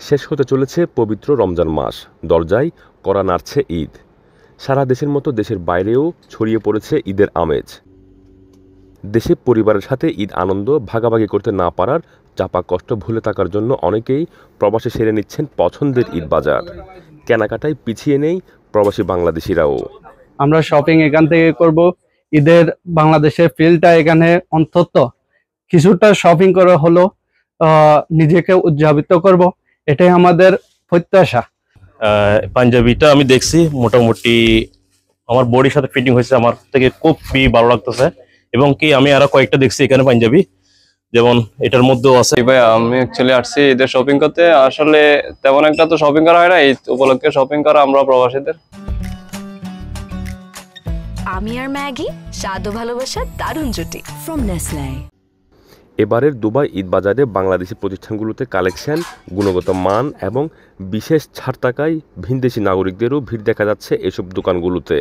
শেষ হতে চলেছে পবিত্র রমজান মাস, দরজায় কড়া নাড়ছে ঈদ। সারা দেশের মতো দেশের বাইরেও ছড়িয়ে পড়েছে ঈদের আমেজ। দেশে পরিবারের সাথে ঈদ আনন্দ ভাগাভাগি করতে না পারার চাপা কষ্ট ভুলে থাকার জন্য অনেকেই প্রবাসে সেরে নিচ্ছেন পছন্দের ঈদ বাজার। কেনাকাটায় পিছিয়ে নেই প্রবাসী বাংলাদেশিরাও। আমরা শপিং এখান থেকে করব। ঈদের বাংলাদেশের ফিলটা এখানে অন্তত কিছুটা শপিং করে হলো নিজেকে উদযাপিত করব, এটাই আমাদের প্রত্যাশা। পাঞ্জাবিটা আমি দেখছি, মোটামুটি আমার বডির সাথে ফিটিং হয়েছে, আমার থেকে খুবই ভালো লাগতেছে। এবং কি আমি আরো কয়েকটা দেখছি এখানে পাঞ্জাবি, যেমন এটার মধ্যেও আছে। ভাই আমি অ্যাকচুয়ালি আসছি ঈদের শপিং করতে। আসলে তেমন একটা তো শপিং করা হয় না, ঈদ উপলক্ষে শপিং করা আমরা প্রবাসীদের। আমি আর ম্যাগি, স্বাদ ও ভালোবাসার দারুণ জুটি ফ্রম নেসলে। এবারের দুবাই ঈদ বাজারে বাংলাদেশি প্রতিষ্ঠানগুলোতে কালেকশন, গুণগত মান এবং বিশেষ ছাড় টাকায় ভিনদেশি নাগরিকদেরও ভিড় দেখা যাচ্ছে এসব দোকানগুলোতে।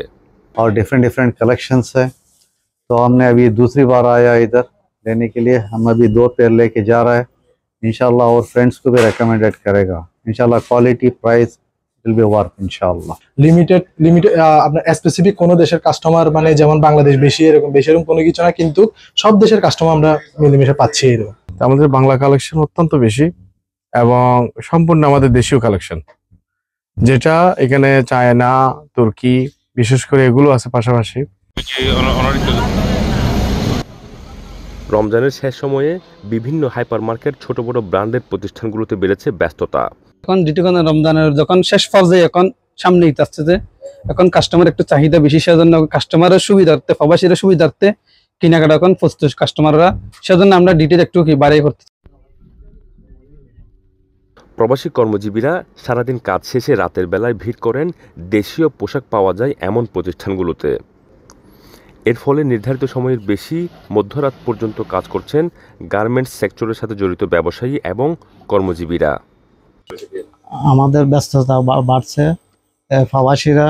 और डिफरेंट कलेक्शंस है, तो हमने अभी दूसरी बार आया इधर लेने के लिए। हम अभी 2 पेयर लेके जा रहे हैं इंशाल्लाह, और फ्रेंड्स को भी रेकमेंडेड करेगा इंशाल्लाह। Quality price will be worth इंशाल्लाह। লিমিটেড আপনার স্পেসিফিক কোন দেশের কাস্টমার, মানে যেমন বাংলাদেশ বেশি এরকম কোনো কিছু না, কিন্তু সব দেশের কাস্টমার আমরা মিলেমিশে পাচ্ছি এরকম। আমাদের বাংলা কালেকশন অত্যন্ত বেশি এবং সম্পূর্ণ আমাদের দেশীয় কালেকশন, যেটা এখানে চায়না, তুর্কি বিশেষ করে এগুলো আছে পাশাপাশি। রমজানের শেষ সময়ে বিভিন্ন হাইপার মার্কেট, ছোট বড় ব্র্যান্ডের প্রতিষ্ঠানগুলোতে বেড়েছে ব্যস্ততা। এখন রমজানের যখন শেষ পর্যায়ে এখন সামনে ঈদ আসছে, যে এখন কাস্টমার একটু চাহিদা বেশি, সেজন্য কাস্টমারের সুবিধার্থে, প্রবাসীরা সুবিধার্থে কেনাকাটা এখন প্রস্তুত কাস্টমাররা, সেজন্য আমরা ডিটেল একটু বাড়াই করতে। প্রবাসী কর্মজীবীরা সারাদিন কাজ শেষে রাতের বেলায় ভিড় করেন দেশীয় পোশাক পাওয়া যায় এমন প্রতিষ্ঠানগুলোতে। এর ফলে নির্ধারিত সময়ের বেশি মধ্যরাত পর্যন্ত কাজ করছেন গার্মেন্টস সেক্টরের সাথে জড়িত ব্যবসায়ী এবং কর্মজীবীরা। আমাদের ব্যস্ততা বাড়ছে, প্রবাসীরা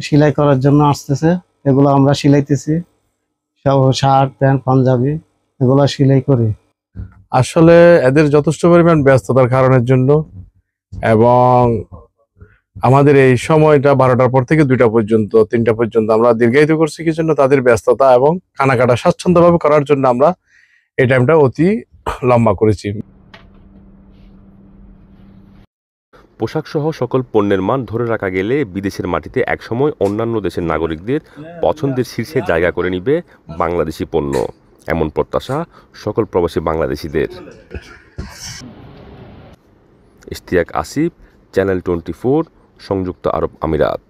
সেলাই করার জন্য আসতেছে, এগুলো আমরা সেলাইতেছি, সব শার্ট প্যান্ট পাঞ্জাবি এগুলো সেলাই করি। আসলে এদের যথেষ্ট পরিমাণ ব্যস্ততার কারণের জন্য, এবং আমাদের এই সময়টা 12টার পর থেকে 2টা পর্যন্ত 3টা পর্যন্ত আমরা দীর্ঘায়িত করছি, কি জন্য তাদের ব্যস্ততা এবং কেনাকাটা স্বাচ্ছন্দ্যভাবে করার জন্য আমরা এই টাইমটা অতি লম্বা করেছি। পোশাক সহ সকল পণ্যের মান ধরে রাখা গেলে বিদেশের মাটিতে একসময় অন্যান্য দেশের নাগরিকদের পছন্দের শীর্ষে জায়গা করে নিবে বাংলাদেশি পণ্য, এমন প্রত্যাশা সকল প্রবাসী বাংলাদেশিদের। ইশতিয়াক আসিফ, চ্যানেল 24, সংযুক্ত আরব আমিরাত।